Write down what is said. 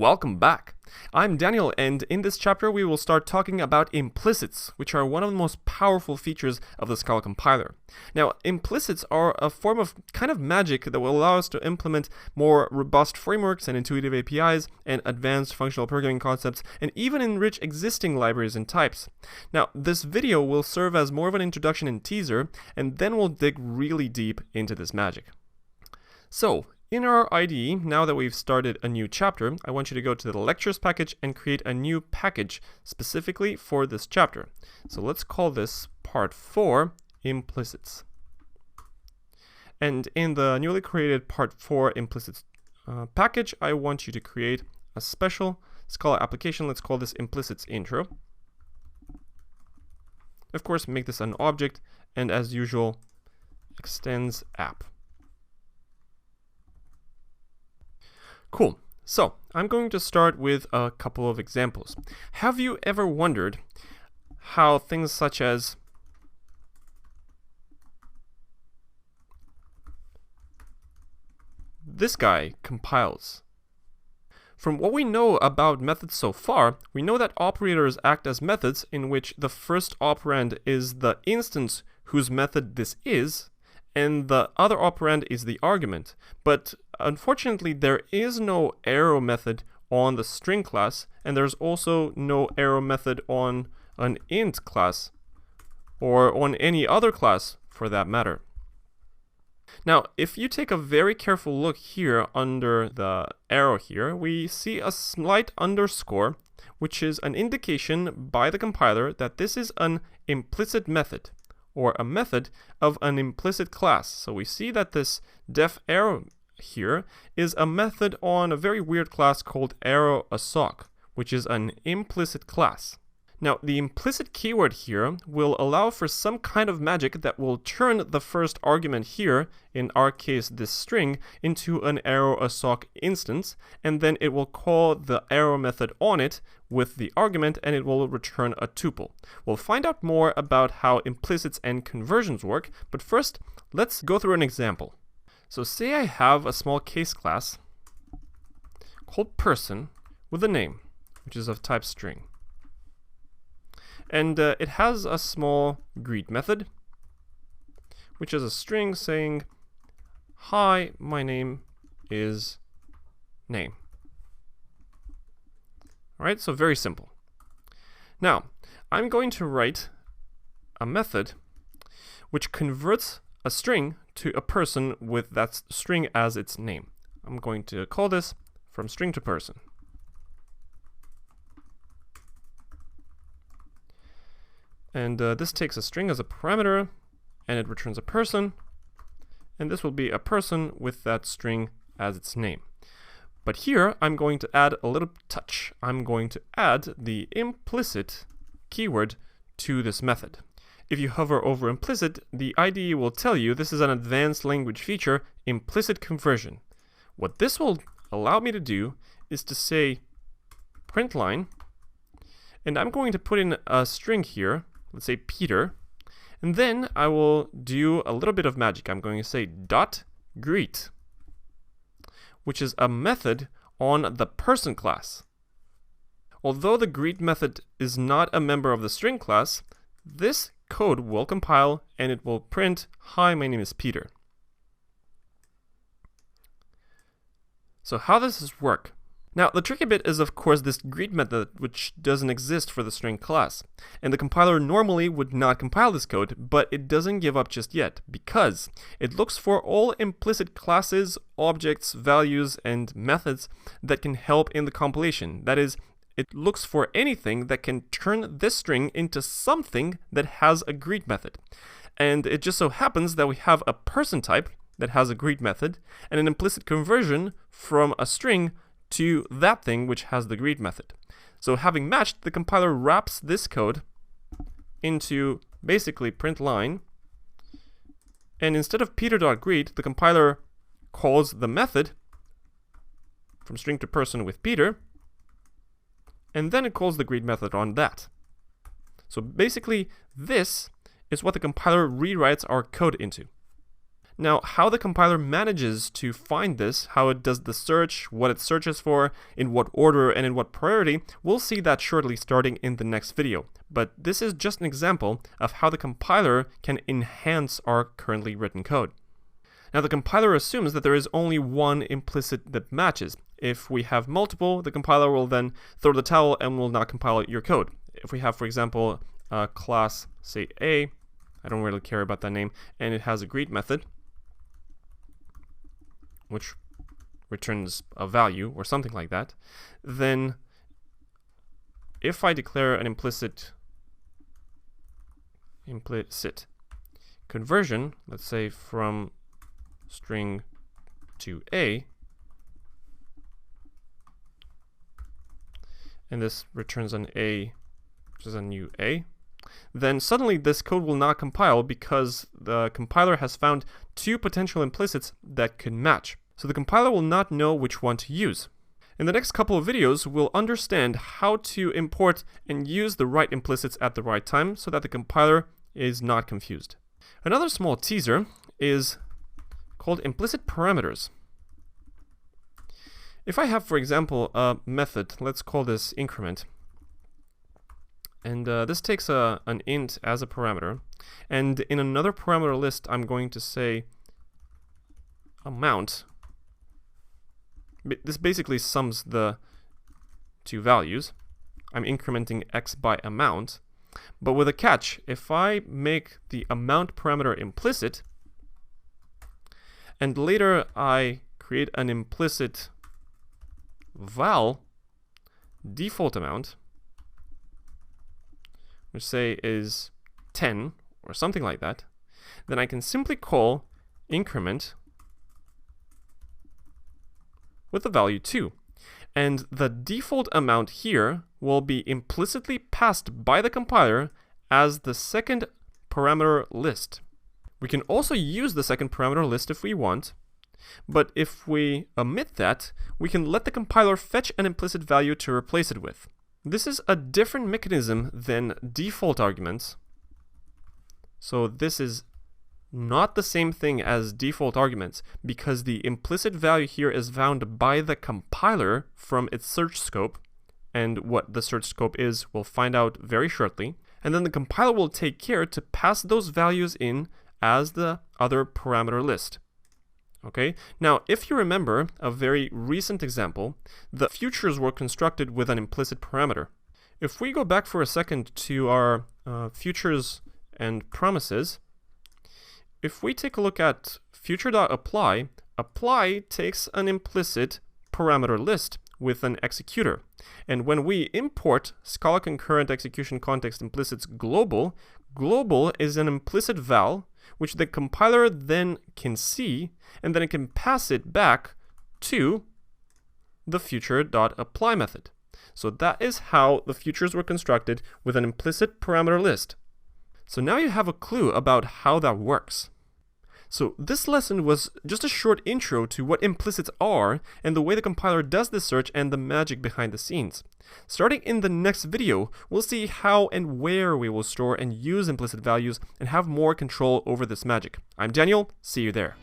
Welcome back. I'm Daniel, and in this chapter we will start talking about implicits, which are one of the most powerful features of the Scala compiler. Now, implicits are a form of kind of magic that will allow us to implement more robust frameworks and intuitive APIs and advanced functional programming concepts, and even enrich existing libraries and types. Now, this video will serve as more of an introduction and teaser, and then we'll dig really deep into this magic. So, in our IDE, now that we've started a new chapter, I want you to go to the lectures package and create a new package specifically for this chapter. So let's call this part 4, implicits. And in the newly created part 4 implicits package, I want you to create a special Scala application. Let's call this implicits intro. Of course, make this an object, and as usual, extends app. Cool. So, I'm going to start with a couple of examples. Have you ever wondered how things such as this guy compiles? From what we know about methods so far, we know that operators act as methods in which the first operand is the instance whose method this is, and the other operand is the argument. But unfortunately, there is no arrow method on the string class, and there's also no arrow method on an int class, or on any other class for that matter. Now, if you take a very careful look here under the arrow here, we see a slight underscore, which is an indication by the compiler that this is an implicit method, or a method of an implicit class. So we see that this def arrow here is a method on a very weird class called arrow assoc, which is an implicit class. Now, the implicit keyword here will allow for some kind of magic that will turn the first argument here, in our case this string, into an arrow assoc instance, and then it will call the arrow method on it with the argument, and it will return a tuple. We'll find out more about how implicits and conversions work, but first, let's go through an example. So say I have a small case class called person with a name, which is of type string. And it has a small greet method, which is a string saying, "Hi, my name is name." All right, so very simple. Now, I'm going to write a method which converts a string to a person with that string as its name. I'm going to call this from string to person. And this takes a string as a parameter, and it returns a person, and this will be a person with that string as its name. But here, I'm going to add a little touch. I'm going to add the implicit keyword to this method. If you hover over implicit, the IDE will tell you this is an advanced language feature, implicit conversion. What this will allow me to do is to say print line, and I'm going to put in a string here, let's say Peter, and then I will do a little bit of magic. I'm going to say dot greet, which is a method on the person class. Although the greet method is not a member of the string class, this code will compile and it will print, "Hi, my name is Peter." So how does this work? Now, the tricky bit is, of course, this greet method, which doesn't exist for the string class. And the compiler normally would not compile this code, but it doesn't give up just yet, because it looks for all implicit classes, objects, values, and methods that can help in the compilation. That is, it looks for anything that can turn this string into something that has a greet method. And it just so happens that we have a person type that has a greet method, and an implicit conversion from a string to that thing which has the greet method. So having matched, the compiler wraps this code into basically print line, and instead of peter.greet, the compiler calls the method from string to person with Peter, and then it calls the greet method on that. So basically, this is what the compiler rewrites our code into. Now, how the compiler manages to find this, how it does the search, what it searches for, in what order, and in what priority, we'll see that shortly starting in the next video. But this is just an example of how the compiler can enhance our currently written code. Now, the compiler assumes that there is only one implicit that matches. If we have multiple, the compiler will then throw the towel and will not compile your code. If we have, for example, a class, say A, I don't really care about that name, and it has a greet method, which returns a value or something like that, then if I declare an implicit conversion, let's say from string to A, and this returns an A, which is a new A, then suddenly this code will not compile because the compiler has found two potential implicits that could match. So the compiler will not know which one to use. In the next couple of videos, we'll understand how to import and use the right implicits at the right time so that the compiler is not confused. Another small teaser is called implicit parameters. If I have, for example, a method, let's call this increment, and this takes an int as a parameter, and in another parameter list I'm going to say amount. This basically sums the two values. I'm incrementing x by amount, but with a catch. If I make the amount parameter implicit, and later I create an implicit val default amount, which say is 10 or something like that, then I can simply call increment with the value 2. And the default amount here will be implicitly passed by the compiler as the second parameter list. We can also use the second parameter list if we want, but if we omit that, we can let the compiler fetch an implicit value to replace it with. This is a different mechanism than default arguments. So this is not the same thing as default arguments because the implicit value here is found by the compiler from its search scope, and what the search scope is we'll find out very shortly, and then the compiler will take care to pass those values in as the other parameter list. Okay, now if you remember a very recent example, the futures were constructed with an implicit parameter. If we go back for a second to our futures and promises, if we take a look at future.apply, apply takes an implicit parameter list with an executor. And when we import Scala concurrent execution context implicits global, global is an implicit val which the compiler then can see, and then it can pass it back to the future.apply method. So that is how the futures were constructed with an implicit parameter list. So now you have a clue about how that works. So this lesson was just a short intro to what implicits are and the way the compiler does this search and the magic behind the scenes. Starting in the next video, we'll see how and where we will store and use implicit values and have more control over this magic. I'm Daniel, see you there.